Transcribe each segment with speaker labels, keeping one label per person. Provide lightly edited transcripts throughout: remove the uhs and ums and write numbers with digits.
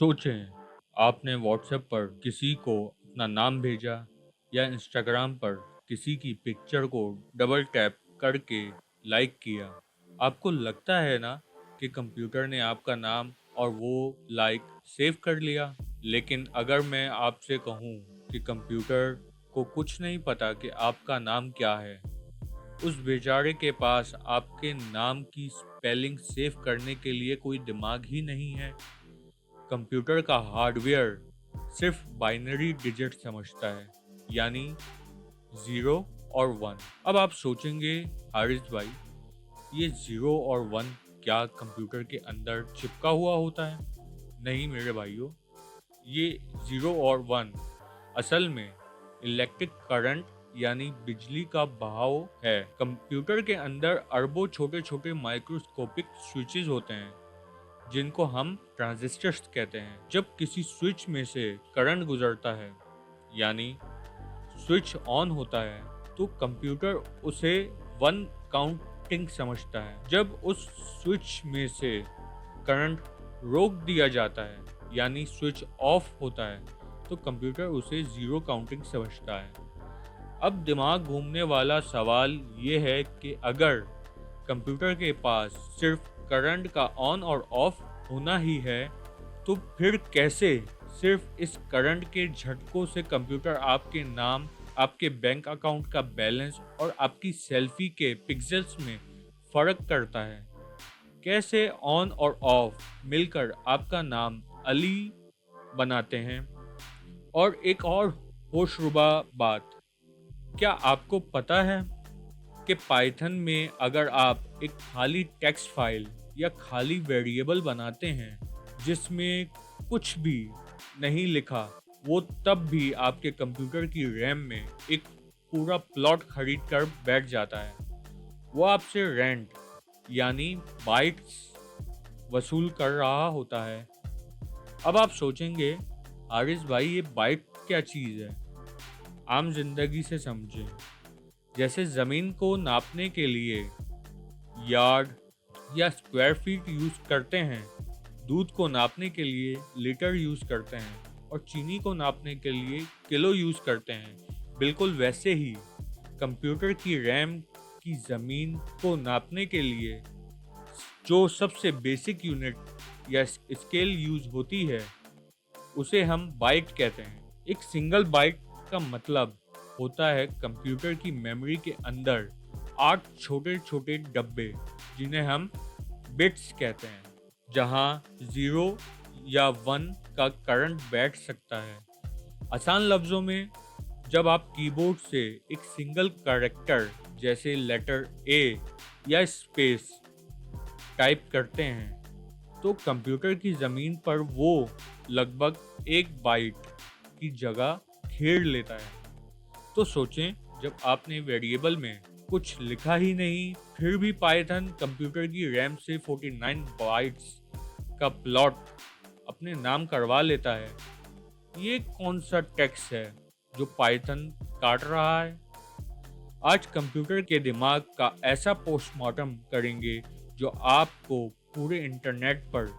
Speaker 1: सोचें, आपने व्हाट्सएप पर किसी को अपना नाम भेजा या इंस्टाग्राम पर किसी की पिक्चर को डबल टैप करके लाइक किया। आपको लगता है ना कि कंप्यूटर ने आपका नाम और वो लाइक सेव कर लिया। लेकिन अगर मैं आपसे कहूँ कि कंप्यूटर को कुछ नहीं पता कि आपका नाम क्या है, उस बेचारे के पास आपके नाम की स्पेलिंग सेव करने के लिए कोई दिमाग ही नहीं है। कंप्यूटर का हार्डवेयर सिर्फ बाइनरी डिजिट समझता है, यानी 0 और 1। अब आप सोचेंगे, हारिस भाई, ये 0 और 1 क्या कंप्यूटर के अंदर चिपका हुआ होता है? नहीं मेरे भाइयों, ये 0 और 1 असल में इलेक्ट्रिक करंट यानी बिजली का बहाव है। कंप्यूटर के अंदर अरबों छोटे छोटे माइक्रोस्कोपिक स्विचेस होते हैं, जिनको हम ट्रांजिस्टर्स कहते हैं। जब किसी स्विच में से करंट गुजरता है, यानी स्विच ऑन होता है, तो कंप्यूटर उसे 1 काउंटिंग समझता है। जब उस स्विच में से करंट रोक दिया जाता है, यानी स्विच ऑफ होता है, तो कंप्यूटर उसे 0 काउंटिंग समझता है। अब दिमाग घूमने वाला सवाल ये है कि अगर कंप्यूटर के पास सिर्फ करंट का ऑन और ऑफ होना ही है, तो फिर कैसे सिर्फ इस करंट के झटकों से कंप्यूटर आपके नाम, आपके बैंक अकाउंट का बैलेंस और आपकी सेल्फी के पिक्सेल्स में फर्क करता है? कैसे ऑन और ऑफ मिलकर आपका नाम अली बनाते हैं? और एक और होशरुबा बात, क्या आपको पता है कि पाइथन में अगर आप एक खाली टेक्स्ट फाइल या खाली वेरिएबल बनाते हैं जिसमें कुछ भी नहीं लिखा, वो तब भी आपके कंप्यूटर की रैम में एक पूरा प्लॉट खरीद कर बैठ जाता है। वो आपसे रेंट यानी बाइट्स वसूल कर रहा होता है। अब आप सोचेंगे, हारिस भाई, ये बाइट क्या चीज़ है? आम जिंदगी से समझें। जैसे ज़मीन को नापने के लिए यार्ड या स्क्वायर फीट यूज़ करते हैं, दूध को नापने के लिए लीटर यूज़ करते हैं और चीनी को नापने के लिए किलो यूज़ करते हैं, बिल्कुल वैसे ही कंप्यूटर की रैम की ज़मीन को नापने के लिए जो सबसे बेसिक यूनिट या स्केल यूज़ होती है, उसे हम बाइट कहते हैं। एक सिंगल बाइट का मतलब होता है कंप्यूटर की मेमोरी के अंदर 8 छोटे छोटे डब्बे, जिन्हें हम बिट्स कहते हैं, जहां 0 या 1 का करंट बैठ सकता है। आसान लफ्जों में, जब आप कीबोर्ड से एक सिंगल कैरेक्टर जैसे लेटर ए या स्पेस टाइप करते हैं, तो कंप्यूटर की ज़मीन पर वो लगभग 1 बाइट की जगह घेर लेता है। तो सोचें, जब आपने वेरिएबल में कुछ लिखा ही नहीं, फिर भी पाइथन कंप्यूटर की रैम से 49 बाइट्स का प्लॉट अपने नाम करवा लेता है। ये कौन सा टेक्स्ट है जो पाइथन काट रहा है? आज कंप्यूटर के दिमाग का ऐसा पोस्टमार्टम करेंगे जो आपको पूरे इंटरनेट पर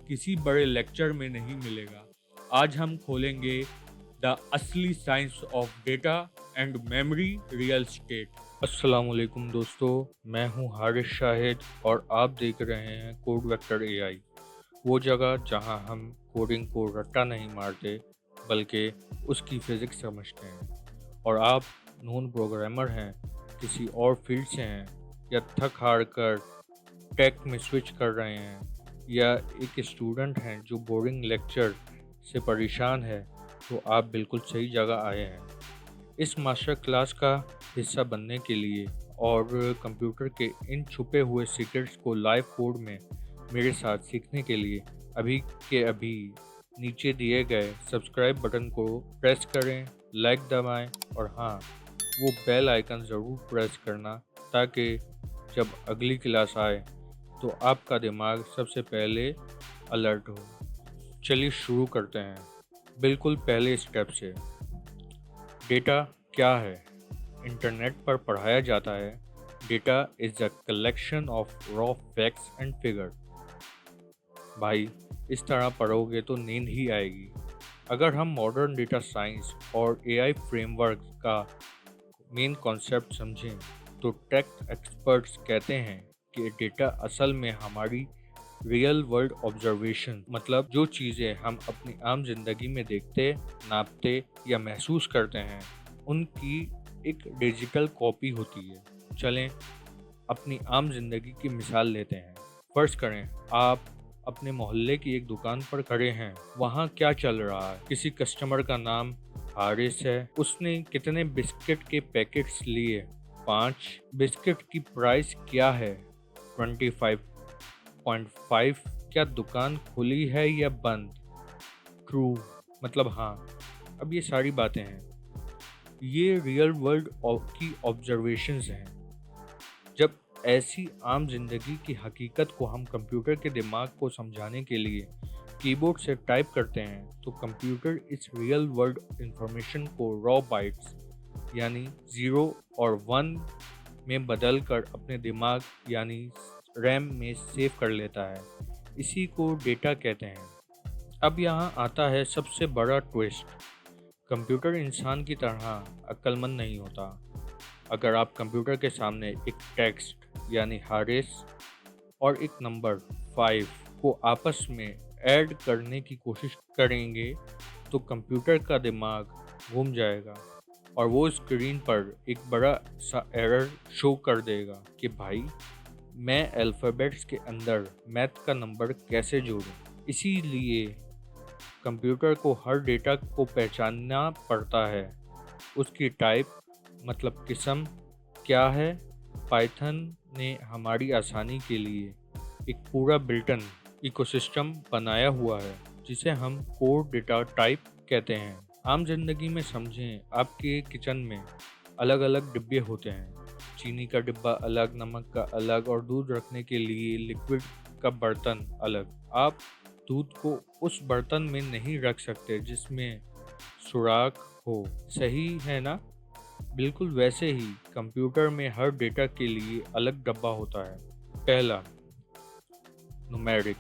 Speaker 1: किसी बड़े लेक्चर में नहीं मिलेगा। आज हम खोलेंगे द असली science of data and memory real estate. अस्सलाम वालेकुम दोस्तों, मैं हूं हारिस शाहिद और आप देख रहे हैं कोड वेक्टर एआई, वो जगह जहां हम कोडिंग को रट्टा नहीं मारते बल्कि उसकी फिजिक्स समझते हैं। और आप नॉन प्रोग्रामर हैं, किसी और फील्ड से हैं, या थक हार कर टेक में स्विच कर रहे हैं, या एक स्टूडेंट हैं जो बोरिंग लेक्चर से परेशान है, तो आप बिल्कुल सही जगह आए हैं। इस मास्टर क्लास का हिस्सा बनने के लिए और कंप्यूटर के इन छुपे हुए सीक्रेट्स को लाइव कोड में मेरे साथ सीखने के लिए अभी के अभी नीचे दिए गए सब्सक्राइब बटन को प्रेस करें, लाइक दबाएं और हाँ, वो बेल आइकन ज़रूर प्रेस करना, ताकि जब अगली क्लास आए तो आपका दिमाग सबसे पहले अलर्ट हो। चलिए शुरू करते हैं बिल्कुल पहले स्टेप से। डेटा क्या है? इंटरनेट पर पढ़ाया जाता है, data is a collection of raw facts and figure. भाई, इस तरह पढ़ोगे तो नींद ही आएगी। अगर हम मॉडर्न डेटा साइंस और एआई फ्रेमवर्क का मेन कॉन्सेप्ट समझें तो टेक एक्सपर्ट्स कहते हैं कि डेटा असल में हमारी रियल वर्ल्ड ऑब्जर्वेशन, मतलब जो चीज़ें हम अपनी आम जिंदगी में देखते, नापते या महसूस करते हैं, उनकी एक डिजिटल कॉपी होती है। चलें अपनी आम जिंदगी की मिसाल लेते हैं। फर्ज करें आप अपने मोहल्ले की एक दुकान पर खड़े हैं। वहाँ क्या चल रहा है? किसी कस्टमर का नाम हारिस है। उसने कितने बिस्किट के पैकेट्स लिए? 5। बिस्किट की प्राइस क्या है? 25.5। क्या दुकान खुली है या बंद? ट्रू, मतलब हाँ। अब ये सारी बातें हैं, ये रियल वर्ल्ड की ऑब्जर्वेशंस हैं। जब ऐसी आम जिंदगी की हकीकत को हम कंप्यूटर के दिमाग को समझाने के लिए कीबोर्ड से टाइप करते हैं तो कंप्यूटर इस रियल वर्ल्ड इंफॉर्मेशन को रॉ बाइट्स यानी 0 और 1 में बदल कर अपने दिमाग यानी रैम में सेव कर लेता है। इसी को डेटा कहते हैं। अब यहाँ आता है सबसे बड़ा ट्विस्ट। कंप्यूटर इंसान की तरह अक्लमंद नहीं होता। अगर आप कंप्यूटर के सामने एक टेक्स्ट यानी हारिस और एक नंबर 5 को आपस में ऐड करने की कोशिश करेंगे तो कंप्यूटर का दिमाग घूम जाएगा और वो स्क्रीन पर एक बड़ा सा एरर शो कर देगा कि भाई, मैं अल्फ़ाबेट्स के अंदर मैथ का नंबर कैसे जोड़ूं। इसीलिए कंप्यूटर को हर डेटा को पहचानना पड़ता है। उसकी टाइप, मतलब किस्म क्या है। पाइथन ने हमारी आसानी के लिए एक पूरा बिल्टन इकोसिस्टम बनाया हुआ है जिसे हम कोर डेटा टाइप कहते हैं। आम जिंदगी में समझें, आपके किचन में अलग अलग डिब्बे होते हैं। चीनी का डिब्बा अलग, नमक का अलग और दूध रखने के लिए लिक्विड का बर्तन अलग। आप दूध को उस बर्तन में नहीं रख सकते जिसमें सुराख हो, सही है ना? बिल्कुल वैसे ही कंप्यूटर में हर डेटा के लिए अलग डब्बा होता है। पहला, न्यूमेरिक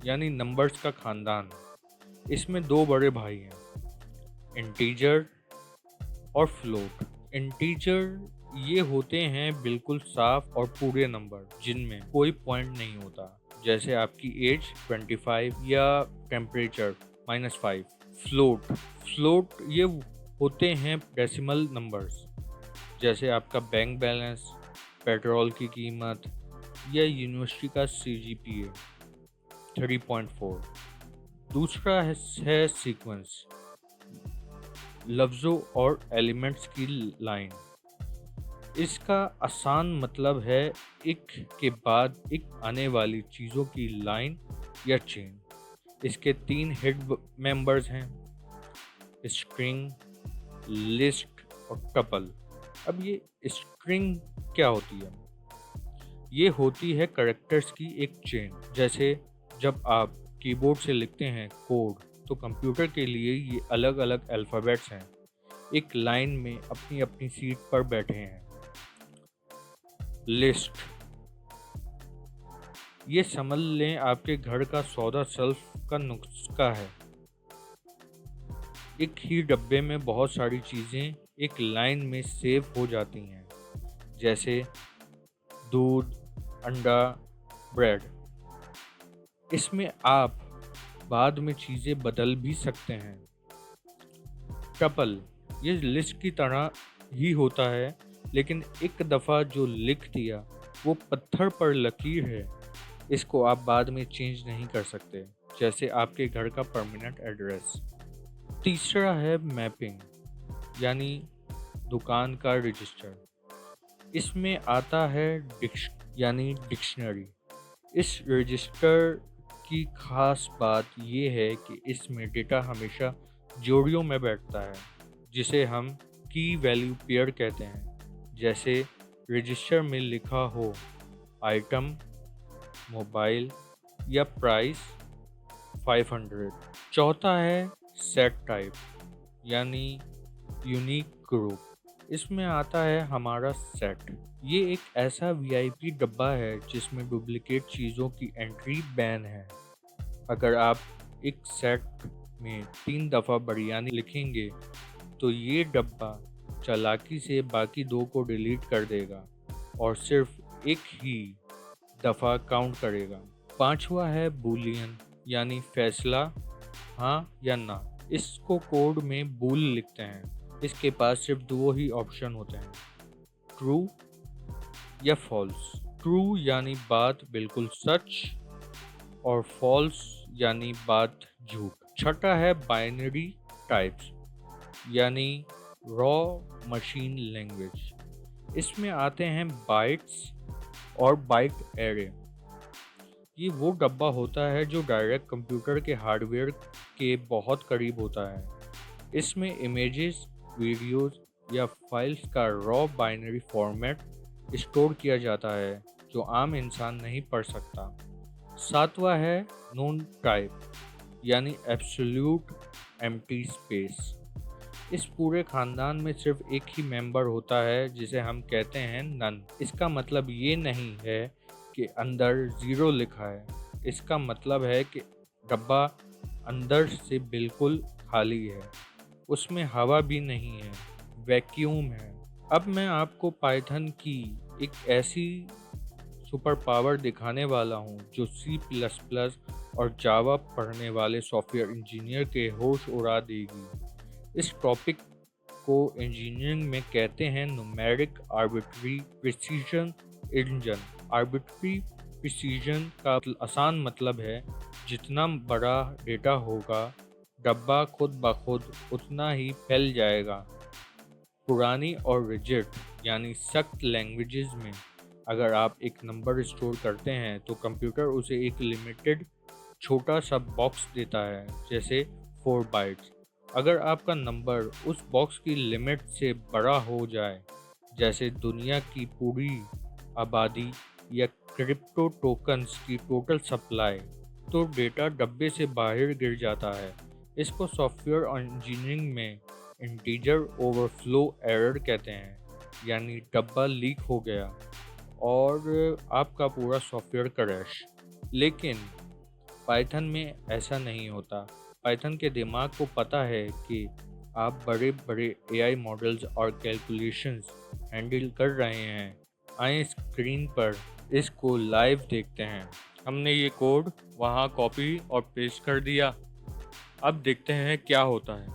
Speaker 1: यानी नंबर्स का खानदान। इसमें दो बड़े भाई हैं, इंटीजर और फ्लोट। इंटीजर ये होते हैं बिल्कुल साफ और पूरे नंबर जिनमें कोई पॉइंट नहीं होता, जैसे आपकी एज 25 या टेम्परेचर -5। फ्लोट ये होते हैं डेसिमल नंबर्स, जैसे आपका बैंक बैलेंस, पेट्रोल की कीमत या यूनिवर्सिटी का CGPA 3.4। दूसरा है सीक्वेंस, लफ्ज़ों और एलिमेंट्स की लाइन। इसका आसान मतलब है एक के बाद एक आने वाली चीज़ों की लाइन या चेन। इसके 3 हेड मेंबर्स हैं, स्ट्रिंग, लिस्ट और टपल। अब ये स्ट्रिंग क्या होती है? ये होती है कैरेक्टर्स की एक चेन। जैसे जब आप कीबोर्ड से लिखते हैं कोड तो कंप्यूटर के लिए ये अलग अलग अल्फ़ाबेट्स हैं, एक लाइन में अपनी अपनी सीट पर बैठे हैं। लिस्ट, ये समझ लें आपके घर का सौदा शेल्फ का नुस्खा है। एक ही डब्बे में बहुत सारी चीज़ें एक लाइन में सेव हो जाती हैं, जैसे दूध, अंडा, ब्रेड। इसमें आप बाद में चीज़ें बदल भी सकते हैं। टपल, ये लिस्ट की तरह ही होता है, लेकिन एक दफ़ा जो लिख दिया वो पत्थर पर लकीर है। इसको आप बाद में चेंज नहीं कर सकते, जैसे आपके घर का परमानेंट एड्रेस। तीसरा है मैपिंग, यानी दुकान का रजिस्टर। इसमें आता है डिक्शनरी। इस रजिस्टर की खास बात ये है कि इसमें डेटा हमेशा जोड़ियों में बैठता है, जिसे हम की वैल्यू पेयर कहते हैं। जैसे रजिस्टर में लिखा हो आइटम, मोबाइल या प्राइस 500। चौथा है सेट टाइप, यानी यूनिक ग्रुप। इसमें आता है हमारा सेट, ये एक ऐसा वीआईपी डब्बा है जिसमें डुप्लीकेट चीज़ों की एंट्री बैन है। अगर आप एक सेट में 3 दफ़ा बिरयानी लिखेंगे तो ये डब्बा चालाकी से बाकी 2 को डिलीट कर देगा और सिर्फ एक ही दफ़ा काउंट करेगा। पांचवा है बूलियन यानी फैसला, हाँ या ना। इसको कोड में बूल लिखते हैं। इसके पास सिर्फ 2 ही ऑप्शन होते हैं, ट्रू या फॉल्स। ट्रू यानी बात बिल्कुल सच और फॉल्स यानी बात झूठ। छठा है बाइनरी टाइप्स यानी रॉ मशीन लैंग्वेज। इसमें आते हैं बाइट्स और बाइट एरे। ये वो डब्बा होता है जो डायरेक्ट कंप्यूटर के हार्डवेयर के बहुत करीब होता है। इसमें इमेजेस, वीडियोस या फाइल्स का रॉ बाइनरी फॉर्मेट स्टोर किया जाता है जो आम इंसान नहीं पढ़ सकता। सातवां है नोन टाइप यानी एब्सोल्यूट एम्प्टी स्पेस। इस पूरे खानदान में सिर्फ एक ही मेंबर होता है जिसे हम कहते हैं नन। इसका मतलब ये नहीं है कि अंदर 0 लिखा है। इसका मतलब है कि डब्बा अंदर से बिल्कुल खाली है, उसमें हवा भी नहीं है, वैक्यूम है। अब मैं आपको पाइथन की एक ऐसी सुपर पावर दिखाने वाला हूँ जो C++ और जावा पढ़ने वाले सॉफ्टवेयर इंजीनियर के होश उड़ा देगी। इस टॉपिक को इंजीनियरिंग में कहते हैं numeric arbitrary precision engine. Arbitrary precision का आसान मतलब है जितना बड़ा डेटा होगा डब्बा खुद ब खुद उतना ही फैल जाएगा। पुरानी और रिजिड यानी सख्त लैंग्वेजेस में अगर आप एक नंबर स्टोर करते हैं तो कंप्यूटर उसे एक लिमिटेड छोटा सा बॉक्स देता है, जैसे 4 बाइट्स। अगर आपका नंबर उस बॉक्स की लिमिट से बड़ा हो जाए, जैसे दुनिया की पूरी आबादी या क्रिप्टो टोकन्स की टोटल सप्लाई, तो डेटा डब्बे से बाहर गिर जाता है। इसको सॉफ्टवेयर और इंजीनियरिंग में इंटीजर ओवरफ्लो एरर कहते हैं, यानी डब्बा लीक हो गया और आपका पूरा सॉफ्टवेयर क्रैश। लेकिन पाइथन में ऐसा नहीं होता। पाइथन के दिमाग को पता है कि आप बड़े बड़े एआई मॉडल्स और कैलकुलेशंस हैंडल कर रहे हैं। आइए स्क्रीन पर इसको लाइव देखते हैं। हमने ये कोड वहाँ कॉपी और पेस्ट कर दिया। अब देखते हैं क्या होता है।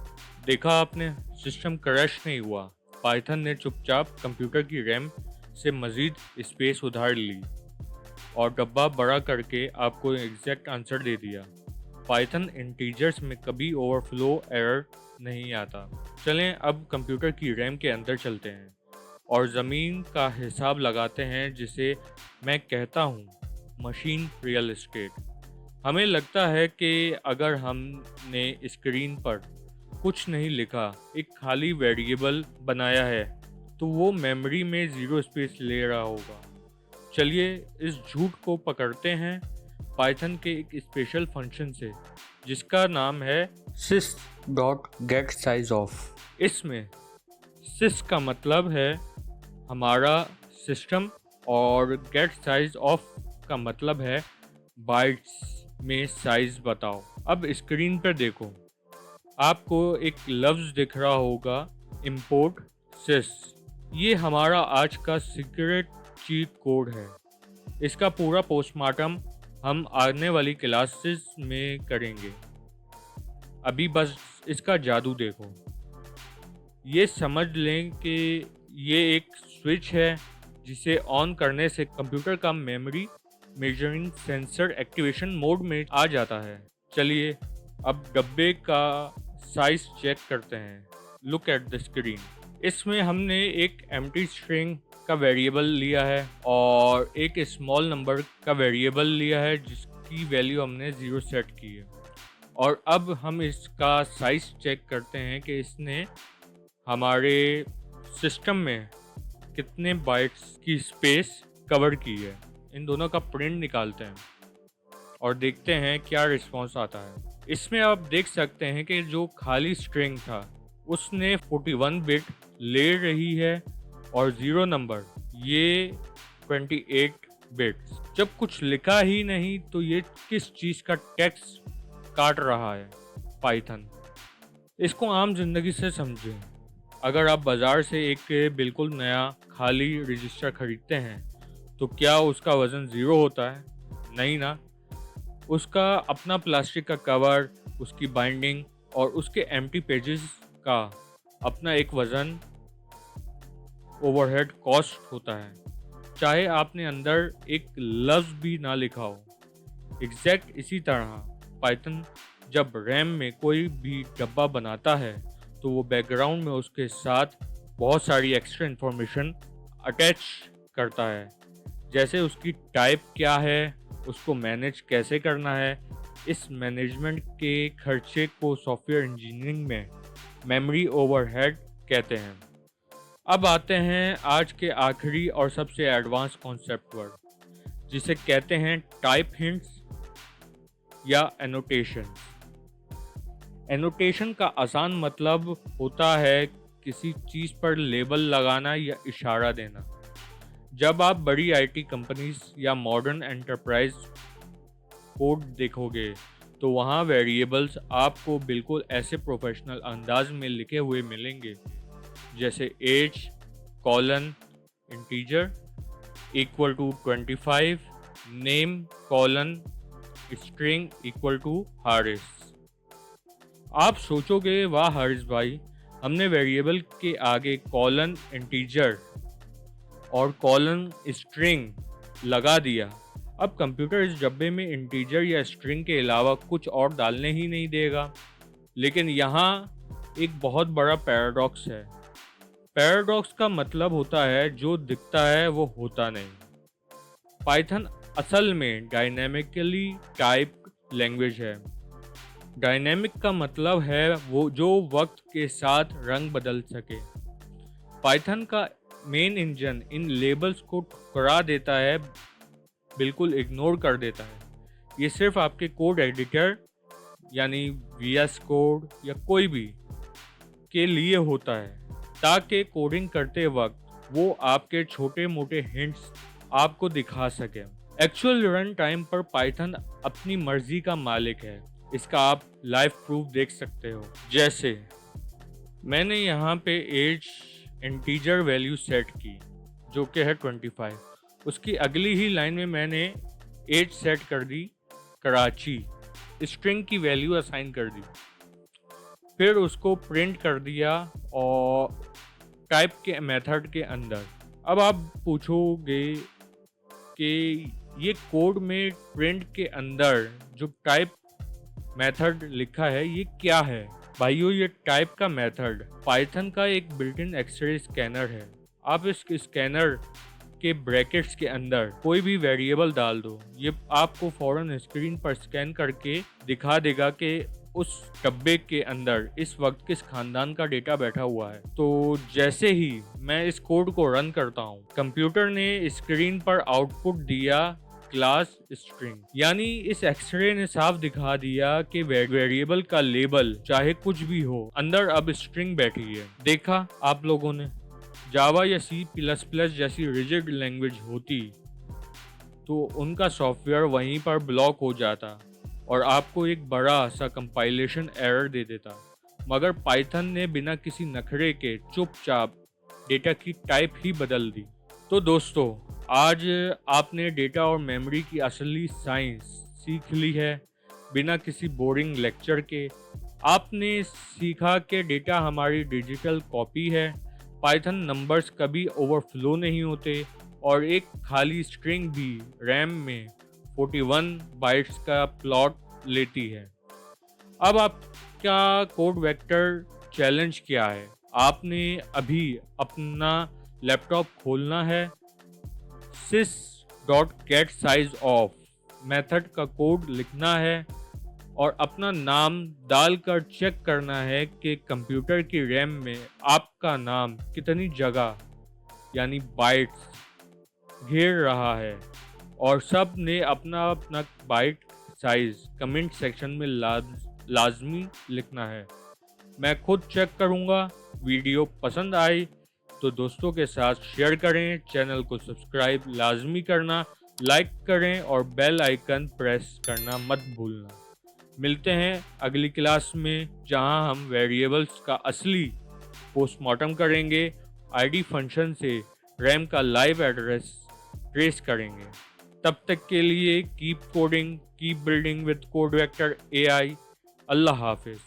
Speaker 1: देखा आपने, सिस्टम क्रैश नहीं हुआ। पाइथन ने चुपचाप कंप्यूटर की रैम से मज़ीद स्पेस उधार ली और डब्बा बड़ा करके आपको एग्जैक्ट आंसर दे दिया। पाइथन इंटीजर्स में कभी ओवरफ्लो एरर नहीं आता। चलें अब कंप्यूटर की रैम के अंदर चलते हैं और ज़मीन का हिसाब लगाते हैं, जिसे मैं कहता हूँ मशीन रियल एस्टेट। हमें लगता है कि अगर हमने स्क्रीन पर कुछ नहीं लिखा, एक खाली वेरिएबल बनाया है, तो वो मेमोरी में 0 स्पेस ले रहा होगा। चलिए इस झूठ को पकड़ते हैं पाइथन के एक स्पेशल फंक्शन से, जिसका नाम है sys.getSizeOf। इसमें sys का मतलब है हमारा सिस्टम और getSizeOf का मतलब है बाइट्स में साइज बताओ। अब स्क्रीन पर देखो, आपको एक लफ्ज़ दिख रहा होगा, इंपोर्ट sys। ये हमारा आज का सीक्रेट चीट कोड है। इसका पूरा पोस्टमार्टम हम आने वाली क्लासेस में करेंगे। अभी बस इसका जादू देखो। ये समझ लें कि ये एक स्विच है जिसे ऑन करने से कंप्यूटर का memory measuring sensor activation mode में आ जाता है। चलिए अब डब्बे का साइज चेक करते हैं। Look at the screen. इसमें हमने एक एम्प्टी स्ट्रिंग का वेरिएबल लिया है और एक स्मॉल नंबर का वेरिएबल लिया है जिसकी वैल्यू हमने 0 सेट की है। और अब हम इसका साइज चेक करते हैं कि इसने हमारे सिस्टम में कितने बाइट्स की स्पेस कवर की है। इन दोनों का प्रिंट निकालते हैं और देखते हैं क्या रिस्पॉन्स आता है। इसमें आप देख सकते हैं कि जो खाली स्ट्रिंग था उसने 41 बिट ले रही है और 0 नंबर ये 28 बिट्स। जब कुछ लिखा ही नहीं तो ये किस चीज़ का टेक्स्ट काट रहा है? पाइथन। इसको आम जिंदगी से समझें। अगर आप बाजार से एक बिल्कुल नया खाली रजिस्टर खरीदते हैं तो क्या उसका वज़न ज़ीरो होता है? नहीं ना। उसका अपना प्लास्टिक का कवर, उसकी बाइंडिंग और उसके एम्प्टी पेजेस का अपना एक वज़न, ओवरहेड कॉस्ट होता है, चाहे आपने अंदर एक लफ्ज़ भी ना लिखा हो। एग्जैक्ट इसी तरह पाइथन जब रैम में कोई भी डब्बा बनाता है तो वो बैकग्राउंड में उसके साथ बहुत सारी एक्स्ट्रा इन्फॉर्मेशन अटैच करता है, जैसे उसकी टाइप क्या है, उसको मैनेज कैसे करना है। इस मैनेजमेंट के खर्चे को सॉफ्टवेयर इंजीनियरिंग में मेमोरी ओवरहेड कहते हैं। अब आते हैं आज के आखिरी और सबसे एडवांस कॉन्सेप्ट पर, जिसे कहते हैं टाइप हिंट्स या एनोटेशन। एनोटेशन का आसान मतलब होता है किसी चीज़ पर लेबल लगाना या इशारा देना। जब आप बड़ी आईटी कंपनीज या मॉडर्न एंटरप्राइज कोड देखोगे तो वहाँ वेरिएबल्स आपको बिल्कुल ऐसे प्रोफेशनल अंदाज में लिखे हुए मिलेंगे, जैसे age colon integer equal to 25, name colon string equal to Haris. आप सोचोगे वाह हारिस भाई, हमने वेरिएबल के आगे कॉलन इंटीजर और कॉलन स्ट्रिंग लगा दिया, अब कंप्यूटर इस डब्बे में इंटीजर या स्ट्रिंग के अलावा कुछ और डालने ही नहीं देगा। लेकिन यहाँ एक बहुत बड़ा पैराडॉक्स है। पैराडॉक्स का मतलब होता है जो दिखता है वो होता नहीं। पाइथन असल में डायनेमिकली टाइप्ड लैंग्वेज है। डायनेमिक का मतलब है वो जो वक्त के साथ रंग बदल सके। पाइथन का मेन इंजन इन लेबल्स को ठुकरा देता है, बिल्कुल इग्नोर कर देता है। ये सिर्फ आपके कोड एडिटर यानी VS कोड या कोई भी के लिए होता है, ताकि कोडिंग करते वक्त वो आपके छोटे मोटे हिंट्स आपको दिखा सके। एक्चुअल रन टाइम पर पाइथन अपनी मर्जी का मालिक है। इसका आप लाइव प्रूफ देख सकते हो। जैसे मैंने यहाँ पे एज इंटीजर वैल्यू सेट की जो कि है 25। उसकी अगली ही लाइन में मैंने एज सेट कर दी कराची, स्ट्रिंग की वैल्यू असाइन कर दी, फिर उसको प्रिंट कर दिया और टाइप के मेथड के अंदर। अब आप पूछोगे कि ये कोड में प्रिंट के अंदर जो टाइप मेथड लिखा है ये क्या है? भाइयों, ये टाइप का मेथड पाइथन का एक बिल्ट इन एक्सरे स्कैनर है। आप इस स्कैनर के ब्रैकेट्स के अंदर कोई भी वेरिएबल डाल दो, ये आपको फौरन स्क्रीन पर स्कैन करके दिखा देगा कि उस डब्बे के अंदर इस वक्त किस खानदान का डेटा बैठा हुआ है। तो जैसे ही मैं इस कोड को रन करता हूँ, कंप्यूटर ने स्क्रीन पर आउटपुट दिया क्लास स्ट्रिंग, यानी इस एक्सरे ने साफ दिखा दिया कि वेरिएबल का लेबल चाहे कुछ भी हो, अंदर अब स्ट्रिंग बैठी है। देखा आप लोगों ने, जावा या C++ जैसी रिजिड लैंग्वेज होती तो उनका सॉफ्टवेयर वहीं पर ब्लॉक हो जाता और आपको एक बड़ा सा कंपाइलेशन एरर दे देता। मगर पाइथन ने बिना किसी नखरे के चुपचाप डेटा की टाइप ही बदल दी। तो दोस्तों, आज आपने डेटा और मेमोरी की असली साइंस सीख ली है बिना किसी बोरिंग लेक्चर के। आपने सीखा कि डेटा हमारी डिजिटल कॉपी है, पाइथन नंबर्स कभी ओवरफ्लो नहीं होते और एक खाली स्ट्रिंग भी रैम में 41 बाइट्स का प्लॉट लेती है। अब आपका कोड वेक्टर चैलेंज क्या है? आपने अभी अपना लैपटॉप खोलना है, sys.getSizeOf मेथड का कोड लिखना है और अपना नाम डालकर चेक करना है कि कंप्यूटर की रैम में आपका नाम कितनी जगह यानी बाइट्स घेर रहा है, और सब ने अपना अपना बाइट साइज कमेंट सेक्शन में लाजमी लिखना है। मैं खुद चेक करूँगा। वीडियो पसंद आई तो दोस्तों के साथ शेयर करें, चैनल को सब्सक्राइब लाजमी करना, लाइक करें और बेल आइकन प्रेस करना मत भूलना। मिलते हैं अगली क्लास में, जहां हम वेरिएबल्स का असली पोस्टमार्टम करेंगे, आईडी फंक्शन से रैम का लाइव एड्रेस ट्रेस करेंगे। तब तक के लिए keep coding, keep building with code vector AI. Allah Hafiz.